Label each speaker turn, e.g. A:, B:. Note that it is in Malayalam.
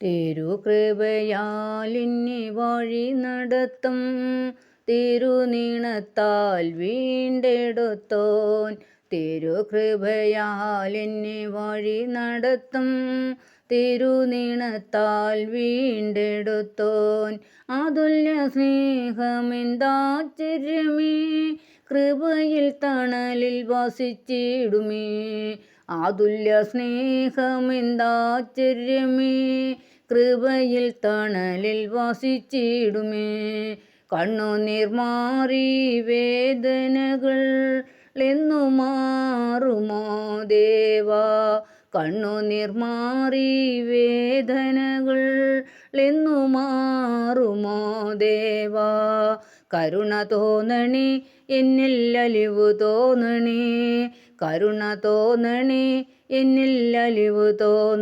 A: തിരുകൃപയാലിന്നി വഴി നടത്തും തിരുനീണത്താൽ വീണ്ടെടുത്തോൻ. തിരുകൃപയാലിന്നി വഴി നടത്തും തിരുനീണത്താൽ വീണ്ടെടുത്തോൻ. അതുല്യ സ്നേഹമെന്താശ്ചര്യമേ, കൃപയിൽ തണലിൽ വസിച്ചിടുമേ. അതുല്യ സ്നേഹമെന്താശ്ചര്യമേ, കൃപയിൽ തണലിൽ വസിച്ചിടുമേ. കണ്ണുനീർ മാറി വേദനകൾ എന്നു മാറുമോ ദേവാ. കണ്ണുനീർ മാറി വേദനകൾ എന്നു മാറുമോ ദേവാ. കരുണ തോന്നണേ എന്നിൽ, അലിവു തോന്നണേ. കരുണ തോന്നണേ എന്നിൽ, അലിവു തോന്നണേ.